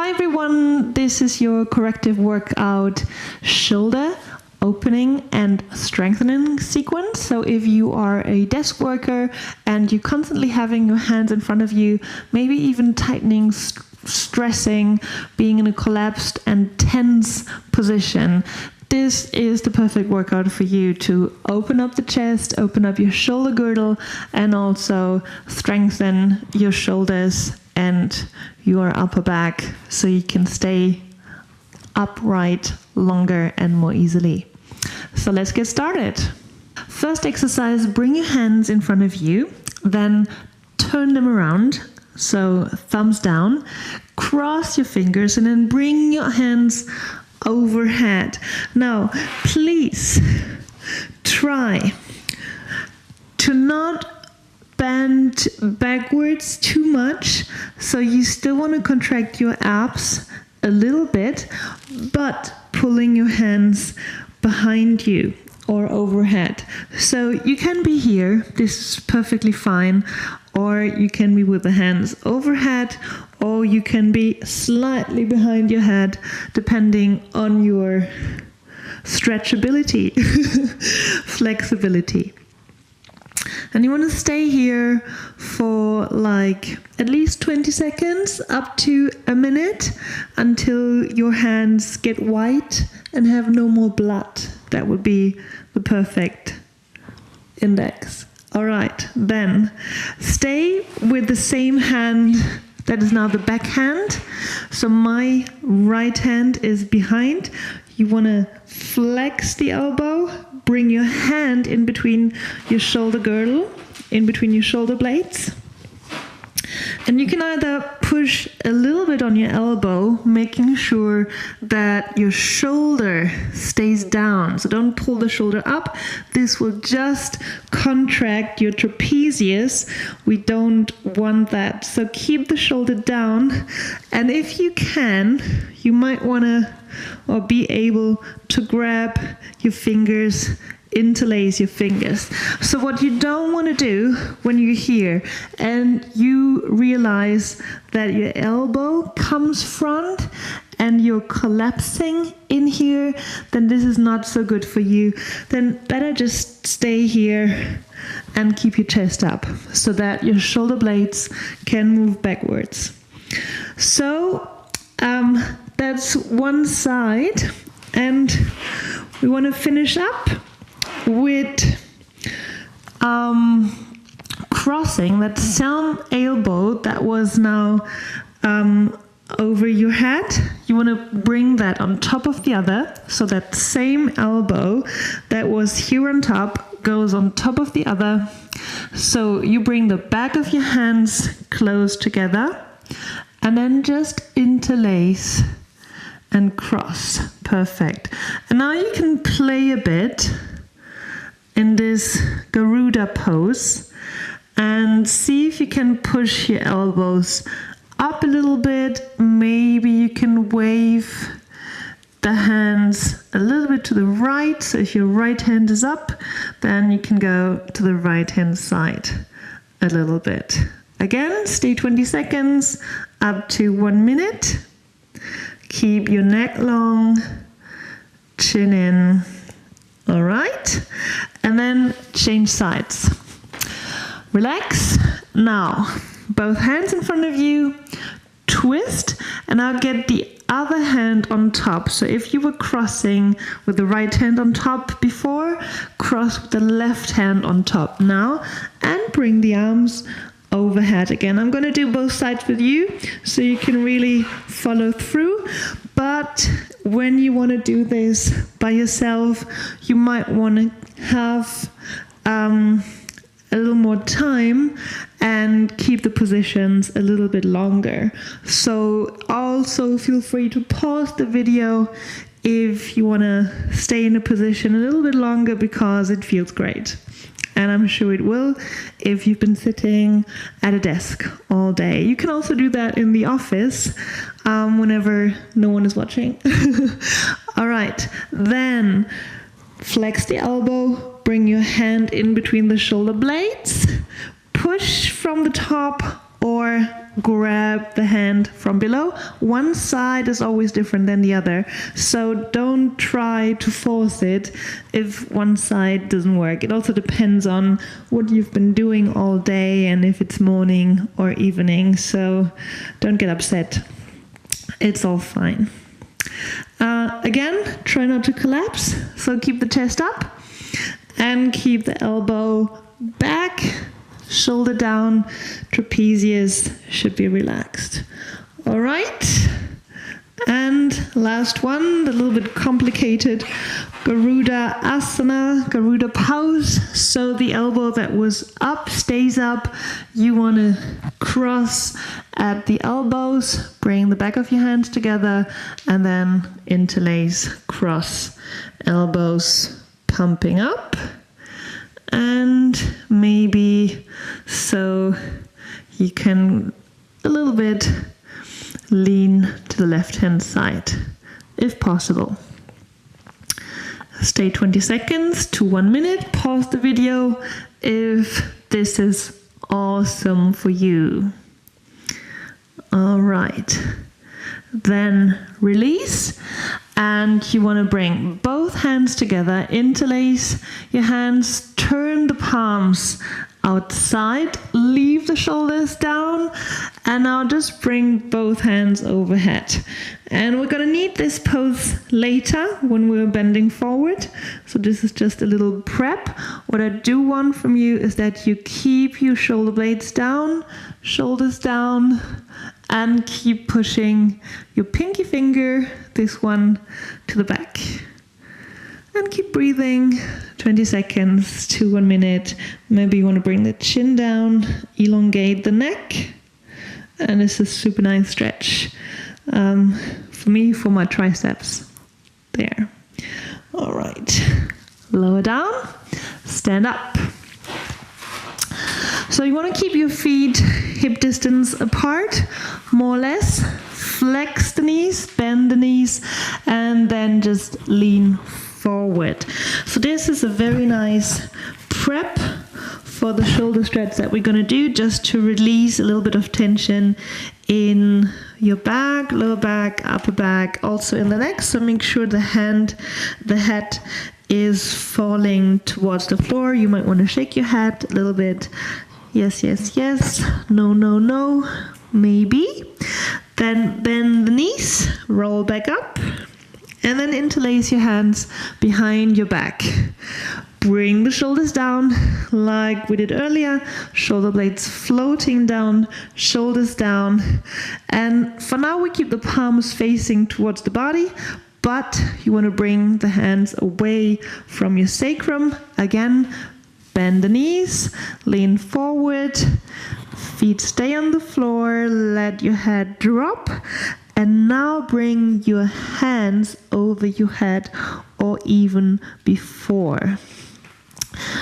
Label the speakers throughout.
Speaker 1: Hi everyone, this is your corrective workout shoulder opening and strengthening sequence. So if you are a desk worker and you're constantly having your hands in front of you, maybe even tightening, stressing, being in a collapsed and tense position, this is the perfect workout for you to open up the chest, open up your shoulder girdle, and also strengthen your shoulders and your upper back so you can stay upright longer and more easily. So let's get started. First exercise, bring your hands in front of you, then turn them around, so thumbs down, cross your fingers, and then bring your hands overhead. Now, please try to not bend backwards too much, so you still want to contract your abs a little bit, but pulling your hands behind you or overhead. So you can be here, this is perfectly fine, or you can be with the hands overhead, or you can be slightly behind your head, depending on your stretchability, flexibility. And you want to stay here for like at least 20 seconds up to a minute until your hands get white and have no more blood. That would be the perfect index. All right, then stay with the same hand. That is now the back hand. So my right hand is behind. You want to flex the elbow, bring your hand in between your shoulder girdle, in between your shoulder blades. And you can either push a little bit on your elbow, making sure that your shoulder stays down. So don't pull the shoulder up. This will just contract your trapezius. We don't want that. So keep the shoulder down. And if you can, you might want to or be able to grab your fingers, interlace your fingers. So what you don't want to do when you're here and you realize that your elbow comes front and you're collapsing in here, then this is not so good for you. Then better just stay here and keep your chest up so that your shoulder blades can move backwards. So that's one side, and we want to finish up with crossing that same elbow that was now over your head. You want to bring that on top of the other, so that same elbow that was here on top goes on top of the other. So you bring the back of your hands close together and then just interlace and cross. Perfect. And now you can play a bit in this Garuda pose and see if you can push your elbows up a little bit. Maybe you can wave the hands a little bit to the right. So if your right hand is up, then you can go to the right hand side a little bit. Again, stay 20 seconds up to 1 minute. Keep your neck long, chin in. All right, and then change sides. Relax. Now, both hands in front of you, twist, and now get the other hand on top. So if you were crossing with the right hand on top before, cross with the left hand on top now, and bring the arms overhead again. I'm going to do both sides with you so you can really follow through. But when you want to do this by yourself, you might want to have a little more time and keep the positions a little bit longer. So also feel free to pause the video if you want to stay in a position a little bit longer because it feels great. And I'm sure it will if you've been sitting at a desk all day. You can also do that in the office whenever no one is watching. All right, then flex the elbow, bring your hand in between the shoulder blades, push from the top or grab the hand from below. One side is always different than the other, so don't try to force it if one side doesn't work. It also depends on what you've been doing all day and if it's morning or evening, so don't get upset. It's all fine. Again, try not to collapse, so keep the chest up and keep the elbow back, shoulder down, trapezius should be relaxed. All right, and last one, the little bit complicated Garuda Asana, Garuda pose. So the elbow that was up stays up. You want to cross at the elbows, bring the back of your hands together, and then interlace, cross, elbows pumping up, and maybe so you can a little bit lean to the left hand side if possible. Stay 20 seconds to 1 minute, pause the video if this is awesome for you. All right, then release, and you want to bring both hands together, interlace your hands, turn the palms outside, leave the shoulders down, and now just bring both hands overhead. And we're going to need this pose later when we're bending forward, so this is just a little prep. What I do want from you is that you keep your shoulder blades down, shoulders down, and keep pushing your pinky finger, this one, to the back. And keep breathing, 20 seconds to 1 minute. Maybe you want to bring the chin down, elongate the neck. And this is a super nice stretch for me, for my triceps. There. All right. Lower down, stand up. So you want to keep your feet hip distance apart, more or less. Flex the knees, bend the knees, and then just lean forward. So this is a very nice prep for the shoulder stretch that we're going to do, just to release a little bit of tension in your back, lower back, upper back, also in the neck. So make sure the head is falling towards the floor. You might want to shake your head a little bit. Yes, yes, yes. No, no, no. Maybe. Then bend the knees, roll back up, and then interlace your hands behind your back. Bring the shoulders down like we did earlier. Shoulder blades floating down, shoulders down. And for now we keep the palms facing towards the body, but you want to bring the hands away from your sacrum. Again, bend the knees, lean forward, feet stay on the floor, let your head drop. And now bring your hands over your head or even before.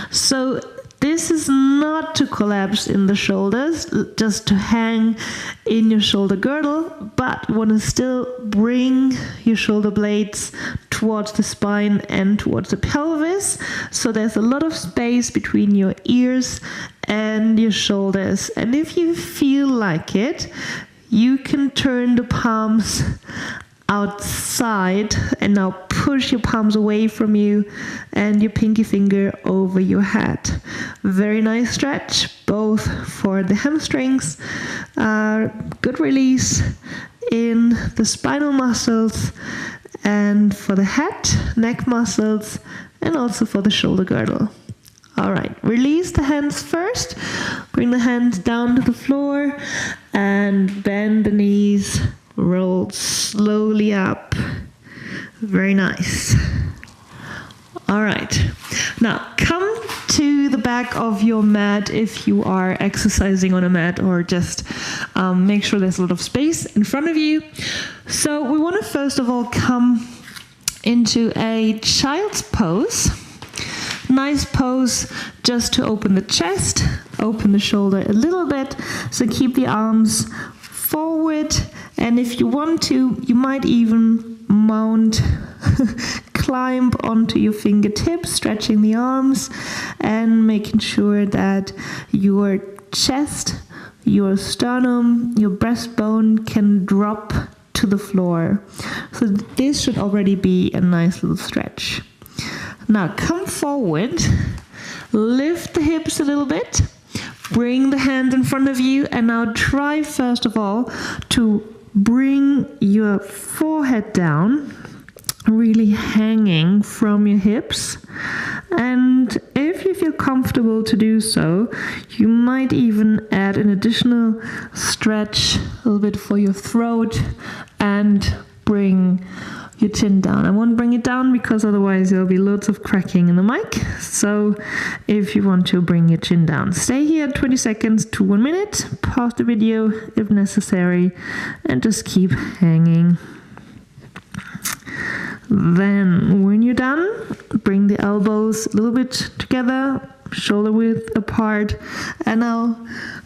Speaker 1: So this is not to collapse in the shoulders, just to hang in your shoulder girdle, but you want to still bring your shoulder blades towards the spine and towards the pelvis. So there's a lot of space between your ears and your shoulders. And if you feel like it, you can turn the palms outside and now push your palms away from you and your pinky finger over your head. Very nice stretch, both for the hamstrings, good release in the spinal muscles, and for the head, neck muscles, and also for the shoulder girdle. All right, release the hands first. Bring the hands down to the floor and bend the knees. Roll slowly up. Very nice. All right. Now come to the back of your mat if you are exercising on a mat, or just make sure there's a lot of space in front of you. So we want to first of all come into a child's pose. Nice pose just to open the chest, open the shoulder a little bit. So keep the arms forward, and if you want to, you might even mount, climb onto your fingertips, stretching the arms and making sure that your chest your sternum, your breastbone can drop to the floor. So this should already be a nice little stretch. Now come forward, lift the hips a little bit, bring the hand in front of you, and now try first of all to bring your forehead down, really hanging from your hips. And if you feel comfortable to do so, you might even add an additional stretch, a little bit for your throat, and bring your chin down. I won't bring it down because otherwise there'll be lots of cracking in the mic. So if you want to bring your chin down, stay here 20 seconds to 1 minute, pause the video if necessary, and just keep hanging. Then when you're done, bring the elbows a little bit together, shoulder width apart, and now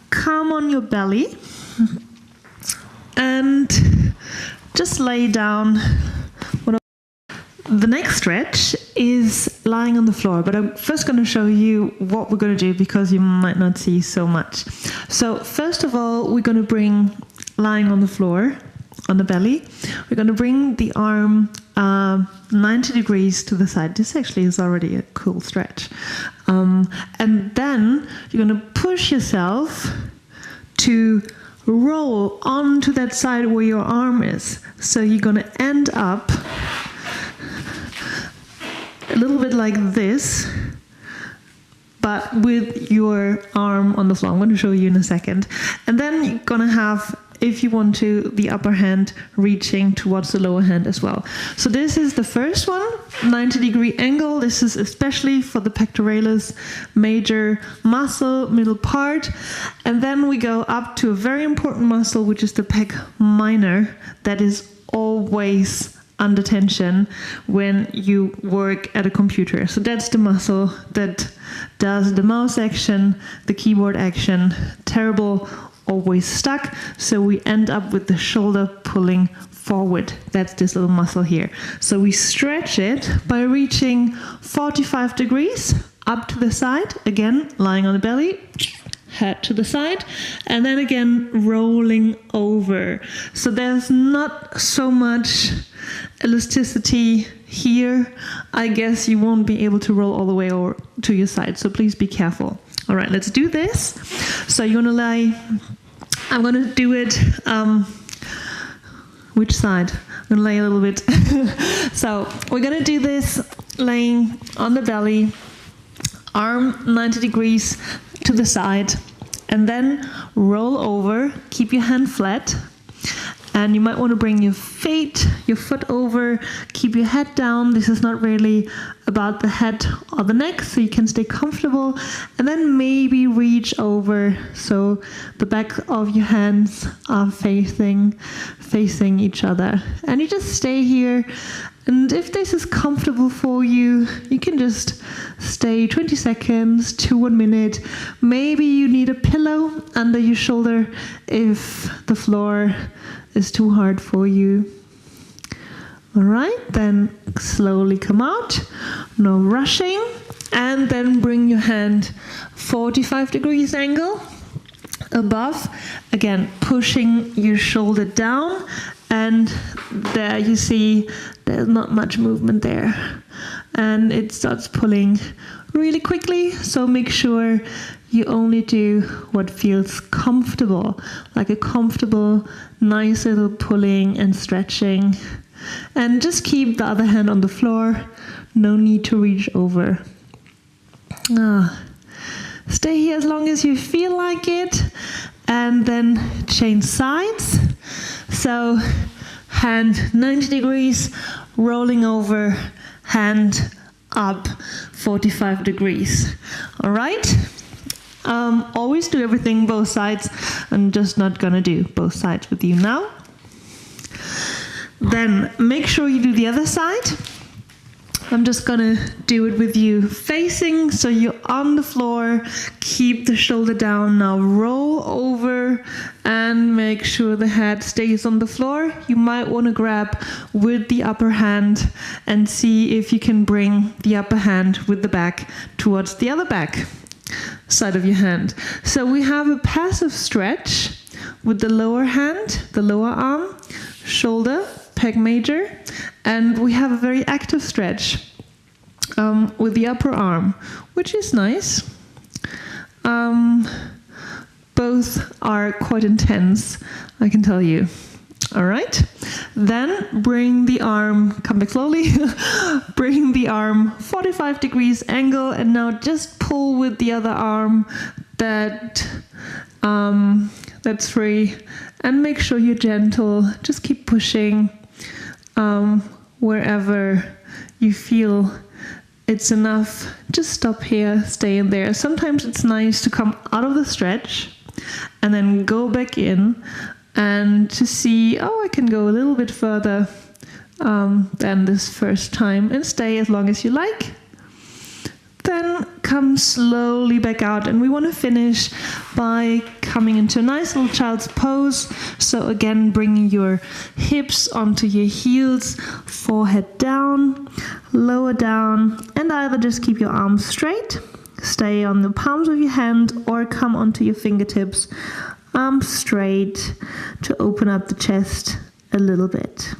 Speaker 1: come on your belly and just lay down. The next stretch is lying on the floor, but I'm first going to show you what we're going to do because you might not see so much. So first of all, we're going to bring lying on the floor, on the belly, we're going to bring the arm 90 degrees to the side. This actually is already a cool stretch. And then you're going to push yourself to roll onto that side where your arm is. So you're going to end up a little bit like this, but with your arm on the floor. I'm going to show you in a second. And then you're going to have, if you want to, the upper hand reaching towards the lower hand as well. So this is the first one, 90-degree angle. This is especially for the pectoralis major muscle, middle part. And then we go up to a very important muscle, which is the pec minor, that is always under tension when you work at a computer. So that's the muscle that does the mouse action, the keyboard action. Terrible, always stuck. So we end up with the shoulder pulling forward. That's this little muscle here. So we stretch it by reaching 45 degrees up to the side, again lying on the belly, head to the side, and then again rolling over. So there's not so much elasticity here. I guess you won't be able to roll all the way over to your side, so please be careful. All right, let's do this. So you're gonna lay, I'm gonna do it, which side? I'm gonna lay a little bit. So we're gonna do this laying on the belly, arm 90 degrees to the side, and then roll over, keep your hand flat, and you might want to bring your foot over, keep your head down. This is not really about the head or the neck, so you can stay comfortable, and then maybe reach over so the back of your hands are facing each other. And you just stay here, and if this is comfortable for you, you can just stay 20 seconds to 1 minute. Maybe you need a pillow under your shoulder if the floor is too hard for you. All right, then slowly come out, no rushing, and then bring your hand 45 degrees angle above, again pushing your shoulder down, and there you see there's not much movement there, and it starts pulling really quickly. So make sure you only do what feels comfortable, like a comfortable, nice little pulling and stretching. And just keep the other hand on the floor. No need to reach over. Stay here as long as you feel like it, and then change sides. So hand 90 degrees, rolling over, hand up 45 degrees. All right? Always do everything both sides. I'm just not gonna do both sides with you now. Then make sure you do the other side. I'm just gonna do it with you facing, so you're on the floor, keep the shoulder down, now roll over and make sure the head stays on the floor. You might wanna grab with the upper hand and see if you can bring the upper hand with the back towards the other back. side of your hand. So we have a passive stretch with the lower hand, the lower arm, shoulder, pec major, and we have a very active stretch with the upper arm, which is nice. Both are quite intense, I can tell you. All right, then bring the arm, come back slowly, bring the arm 45 degrees angle, and now just pull with the other arm that's free, and make sure you're gentle. Just keep pushing wherever you feel it's enough. Just stop here, stay in there. Sometimes it's nice to come out of the stretch and then go back in and to see, oh, I can go a little bit further than this first time, and stay as long as you like. Then come slowly back out, and we want to finish by coming into a nice little child's pose. So again, bringing your hips onto your heels, forehead down, lower down, and either just keep your arms straight, stay on the palms of your hand, or come onto your fingertips, arms straight, to open up the chest a little bit.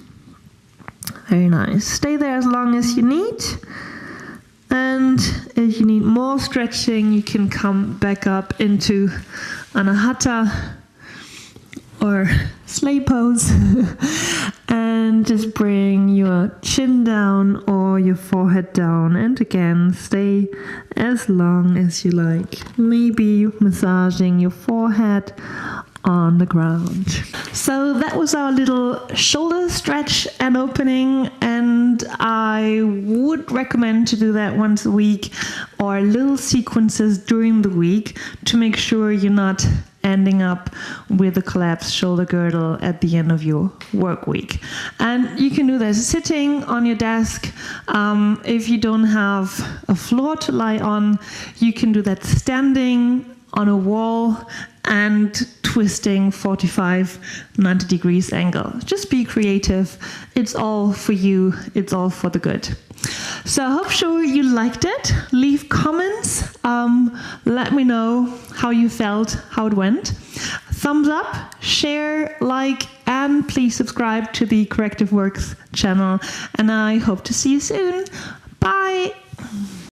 Speaker 1: Very nice. Stay there as long as you need. And if you need more stretching, you can come back up into Anahata or sleigh pose and just bring your chin down or your forehead down, and again stay as long as you like, maybe massaging your forehead on the ground. So that was our little shoulder stretch and opening, and I would recommend to do that once a week or little sequences during the week to make sure you're not ending up with a collapsed shoulder girdle at the end of your work week. And you can do this sitting on your desk. If you don't have a floor to lie on, you can do that standing on a wall and twisting 45, 90 degrees angle. Just be creative. It's all for you. It's all for the good. So I hope sure you liked it. Leave comments. Let me know how you felt, how it went. Thumbs up, share, like, and please subscribe to the Corrective Works channel. And I hope to see you soon. Bye.